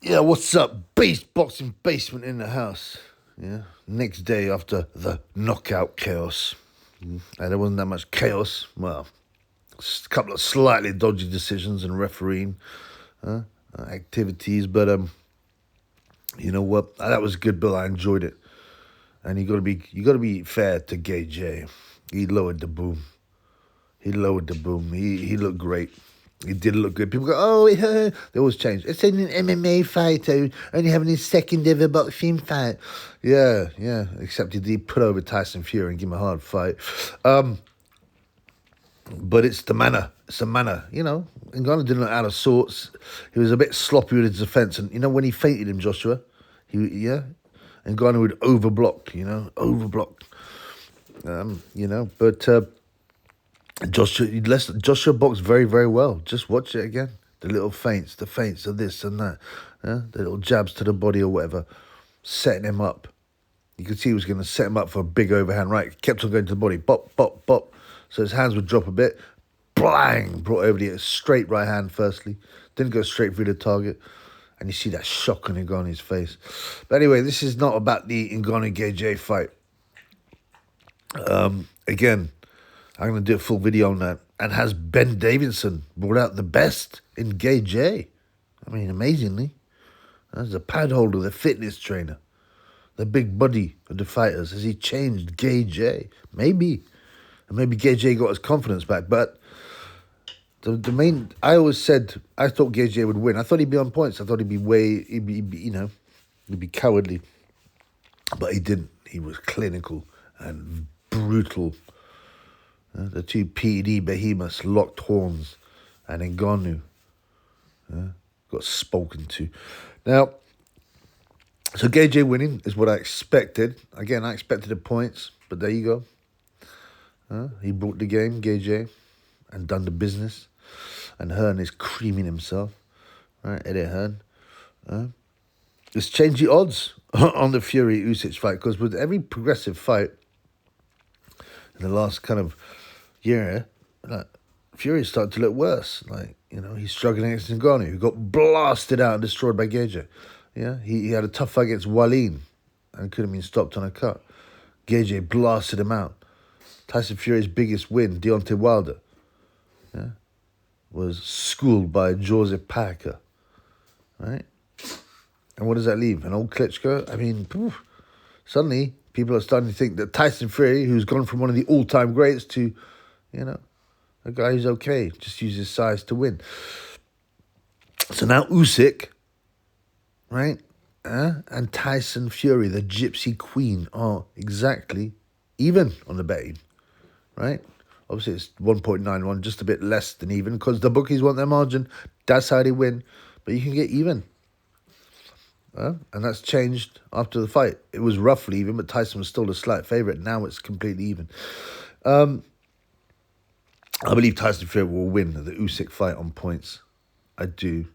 Yeah, what's up? Beast boxing basement in the house. Yeah, next day after the knockout chaos. And there wasn't that much chaos. Well, a couple of slightly dodgy decisions and refereeing activities, but you know what? That was good, Bill. I enjoyed it. And you got to be fair to Gay J. He lowered the boom. He lowered the boom. He looked great. He did look good. People go, oh, they always change. It's an MMA fighter, only having his second ever boxing fight. Yeah, yeah. Except he did put over Tyson Fury and give him a hard fight. But it's the manner. It's the manner. Ngannou didn't look out of sorts. He was a bit sloppy with his defense. And, when he fainted him, Joshua, Ngannou would overblock, overblock. But Joshua boxed very, very well. Just watch it again. The little feints, the feints of this and that. The little jabs to the body or whatever. Setting him up. You could see he was going to set him up for a big overhand right. Kept on going to the body. Bop, bop, bop. So his hands would drop a bit. Blang! Brought over the straight right hand firstly. Didn't go straight through the target. And you see that shock on Ngannou's face. But anyway, this is not about the Ngannou-Gay fight. Again, I'm going to do a full video on that. And has Ben Davidson brought out the best in Gay J? I mean, amazingly. As a pad holder, the fitness trainer, the big buddy of the fighters. Has he changed Gay J? Maybe. And maybe Gay J got his confidence back. But the main, I always said, I thought Gay J would win. I thought he'd be on points. I thought he'd be cowardly. But he didn't. He was clinical and brutal. The two PED behemoths locked horns, and Ngannou got spoken to. Now, so Gay J winning is what I expected. Again, I expected the points, but there you go. He brought the game, Gay J, and done the business. And Hearn is creaming himself, right? Eddie Hearn. Let's change the odds on the Fury-Usyk fight, because with every progressive fight in the last kind of year, Fury started to look worse. He's struggling against Ngannou, who got blasted out and destroyed by Gay J. Yeah, he had a tough fight against Wallin and could have been stopped on a cut. Gay J blasted him out. Tyson Fury's biggest win, Deontay Wilder, was schooled by Joseph Parker, right? And what does that leave? An old Klitschko? I mean, suddenly people are starting to think that Tyson Fury, who's gone from one of the all-time greats to, a guy who's okay, just uses size to win. So now Usyk, right, and Tyson Fury, the Gypsy Queen, are exactly even on the betting, right? Obviously, it's 1.91, just a bit less than even, because the bookies want their margin. That's how they win. But you can get even. And that's changed after the fight. It was roughly even, but Tyson was still a slight favourite. Now it's completely even. I believe Tyson Fury will win the Usyk fight on points. I do.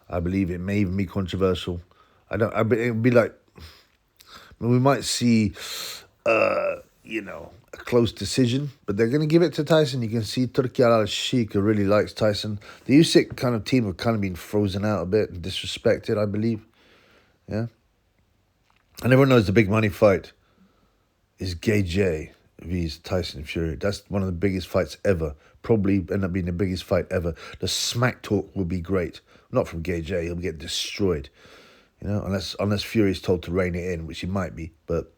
I believe it may even be controversial. It would be like, we might see, a close decision, but they're going to give it to Tyson. You can see Turki al-Sheikh really likes Tyson. The Usyk kind of team have kind of been frozen out a bit and disrespected, I believe. Yeah. And everyone knows the big money fight is Gay J vs Tyson Fury. That's one of the biggest fights ever. Probably end up being the biggest fight ever. The smack talk will be great. Not from Gay J. He'll get destroyed. Unless Fury's told to rein it in, which he might be. But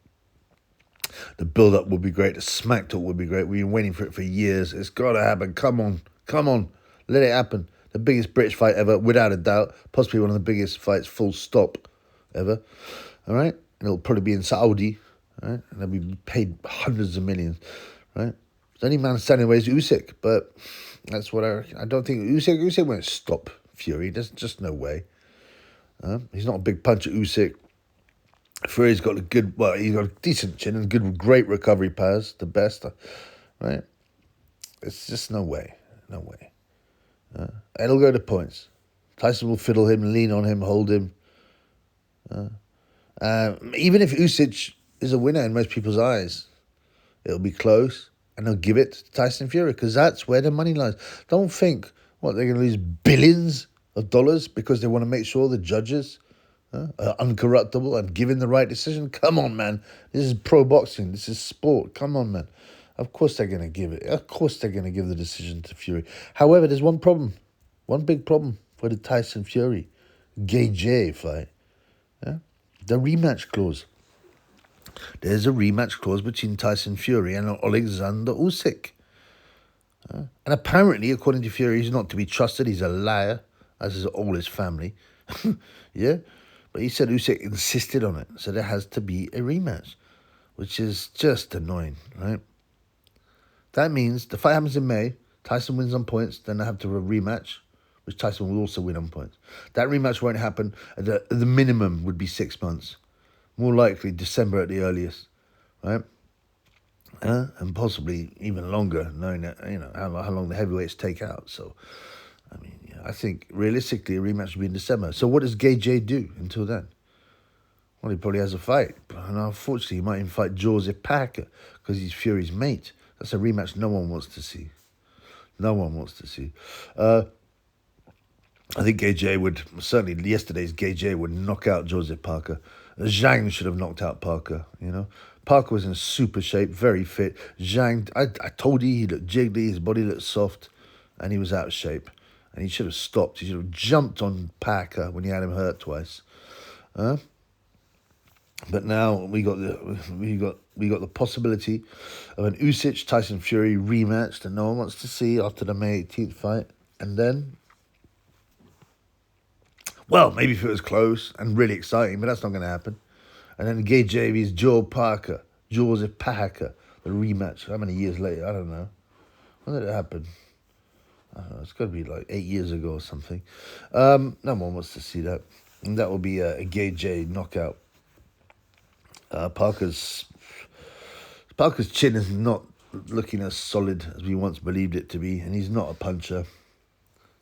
the build-up will be great. The smack talk will be great. We've been waiting for it for years. It's got to happen. Come on. Let it happen. The biggest British fight ever, without a doubt. Possibly one of the biggest fights, full stop, ever. All right? And it'll probably be in Saudi. All right? And they'll be paid hundreds of millions. Right? The only man standing away is Usyk. But that's what I don't think. Usyk won't stop Fury. There's just no way. He's not a big puncher, Usyk. Fury's got he's got a decent chin and great recovery powers, the best, right? It's just no way. It'll go to points. Tyson will fiddle him, lean on him, hold him. Even if Usyk is a winner in most people's eyes, it'll be close, and they'll give it to Tyson Fury, because that's where the money lies. Don't think, they're going to lose billions of dollars because they want to make sure the judges uncorruptible and giving the right decision. Come on, man. This is pro boxing. This is sport. Come on, man. Of course they're going to give it. Of course they're going to give the decision to Fury. However, there's one problem. One big problem for the Tyson Fury Gay fight. Yeah? The rematch clause. There's a rematch clause between Tyson Fury and Alexander Usyk. And apparently, according to Fury, he's not to be trusted. He's a liar, as is all his family. Yeah? But he said Usyk insisted on it. So there has to be a rematch, which is just annoying, right? That means the fight happens in May. Tyson wins on points. Then they have to have a rematch, which Tyson will also win on points. That rematch won't happen. The minimum would be 6 months. More likely December at the earliest, right? And possibly even longer, knowing that, how long the heavyweights take out. So, I mean, I think realistically a rematch will be in December. So what does Gay J do until then? Well, he probably has a fight. And unfortunately, he might even fight Joseph Parker because he's Fury's mate. That's a rematch no one wants to see. No one wants to see. I think Gay J would, certainly yesterday's Gay J would knock out Joseph Parker. Zhang should have knocked out Parker, Parker was in super shape, very fit. Zhang, I told you he looked jiggly, his body looked soft, and he was out of shape. And he should have stopped. He should have jumped on Parker when he had him hurt twice. But now we got the possibility of an Usyk Tyson Fury rematch that no one wants to see after the May 18th fight. And then, well, maybe if it was close and really exciting, but that's not going to happen. And then Gay JV's Joseph Parker, the rematch. How many years later? I don't know. When did it happen? I don't know. It's got to be like 8 years ago or something. No one wants to see that. And that will be a Gay J knockout. Parker's chin is not looking as solid as we once believed it to be, and he's not a puncher.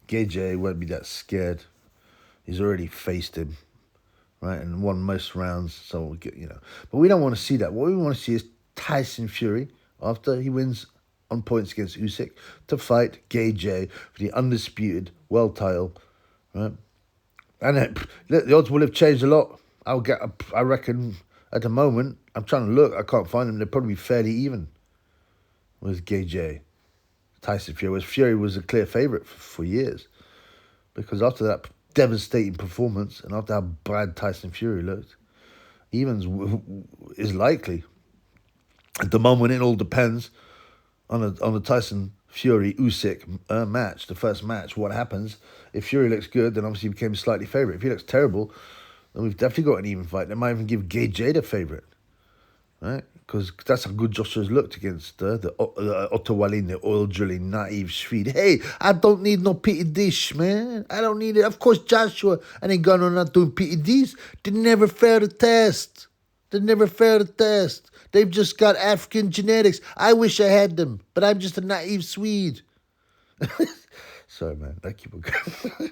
Gay J won't be that scared. He's already faced him, right, and won most rounds. So but we don't want to see that. What we want to see is Tyson Fury after he wins on points against Usyk to fight Gay J for the undisputed world title, right? And the odds will have changed a lot. I reckon. At the moment, I'm trying to look. I can't find them. They're probably fairly even with Gay J. Tyson Fury. Fury was a clear favourite for years. Because after that devastating performance and after how bad Tyson Fury looked, evens is likely. At the moment, it all depends on the Tyson Fury Usyk match, the first match. What happens? If Fury looks good, then obviously he became a slightly favourite. If he looks terrible, then we've definitely got an even fight. They might even give Gay J the favourite, right? Because that's how good Joshua's looked against the Ottawalin, the oil drilling, naive Swede. Hey, I don't need no pity dish, man. I don't need it. Of course, Joshua and he gone on not doing pity dish. They never failed the test. They've just got African genetics. I wish I had them, but I'm just a naive Swede. Sorry, man. I keep on going.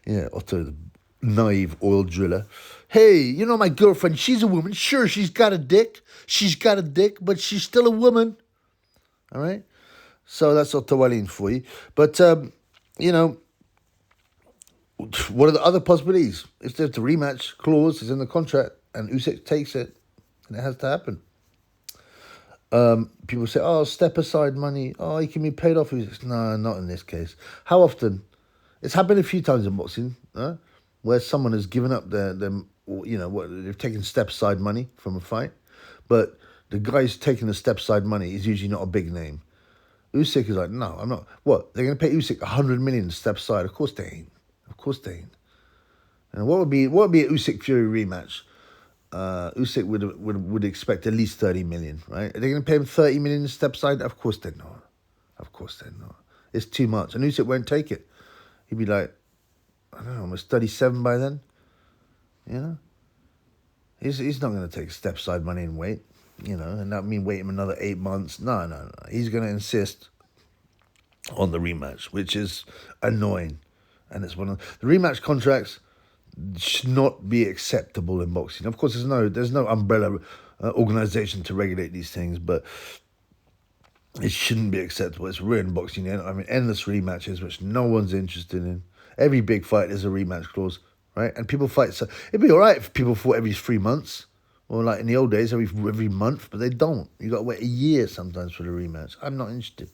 Yeah, Otto, the naive oil driller. Hey, my girlfriend, she's a woman. Sure, she's got a dick, but she's still a woman. All right? So that's Ottawalin for you. But, what are the other possibilities? If there's the rematch clause is in the contract and Usyk takes it, and it has to happen. People say, step aside money. He can be paid off. No, not in this case. How often? It's happened a few times in boxing, where someone has given up they've taken step-aside money from a fight, but the guy's taking the step-aside money is usually not a big name. Usyk is like, no, I'm not. What? They're going to pay Usyk $100 million step-aside? Of course they ain't. And what would be a Usyk Fury rematch? Usyk would expect at least 30 million, right? Are they going to pay him 30 million step-aside? Of course they're not. It's too much, and Usyk won't take it. He'd be like, I don't know, almost 37 by then. He's not going to take step-side money and wait, and that mean wait him another 8 months. No. He's going to insist on the rematch, which is annoying. And it's one of the rematch contracts should not be acceptable in boxing. Of course, there's no umbrella organization to regulate these things, but it shouldn't be acceptable. It's ruined boxing. Endless rematches, which no one's interested in. Every big fight is a rematch clause. right? And people fight. So it'd be all right if people fought every 3 months, or like in the old days, every month. But they don't. You got to wait a year sometimes for the rematch. I'm not interested.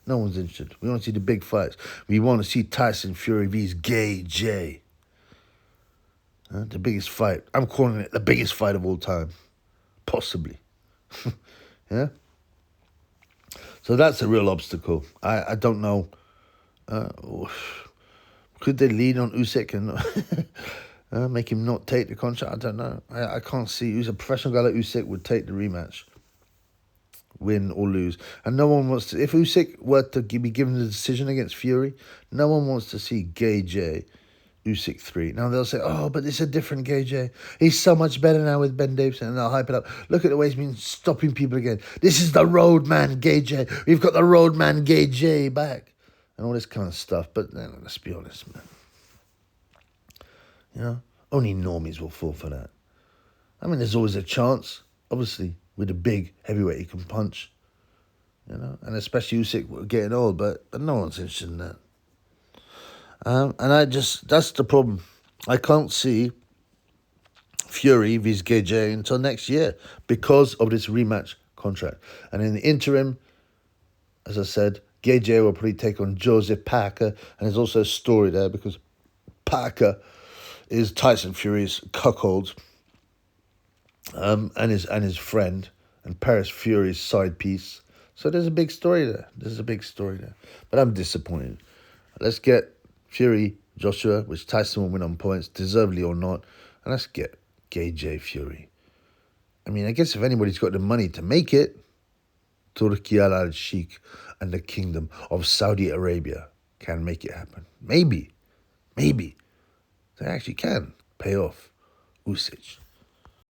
No one's interested. We want to see the big fights. We want to see Tyson Fury vs. Gay J. The biggest fight. I'm calling it the biggest fight of all time, possibly. Yeah. So that's a real obstacle. I don't know. Could they lean on Usyk and make him not take the contract? I don't know. I can't see. Who's a professional guy like Usyk would take the rematch, win or lose. And no one wants to. If Usyk were to be given the decision against Fury, no one wants to see Gay J, Usyk 3. Now they'll say, oh, but it's a different Gay J. He's so much better now with Ben Davison, and they'll hype it up. Look at the way he's been stopping people again. This is the roadman Gay J. We've got the roadman Gay J back. And all this kind of stuff. But let's be honest, man. You know, only normies will fall for that. I mean, there's always a chance, obviously, with a big heavyweight he can punch. You know, and especially Usyk getting old, but no one's interested in that. And that's the problem. I can't see Fury vs. Gay J until next year because of this rematch contract. And in the interim, as I said, Gay J will probably take on Joseph Parker, and there's also a story there because Parker is Tyson Fury's cuckold, and his friend, and Paris Fury's side piece. So there's a big story there. But I'm disappointed. Let's get Fury, Joshua, which Tyson will win on points, deservedly or not, and let's get Gay J Fury. I mean, I guess if anybody's got the money to make it, Turki al-Sheikh and the Kingdom of Saudi Arabia can make it happen. Maybe they actually can pay off Usyk.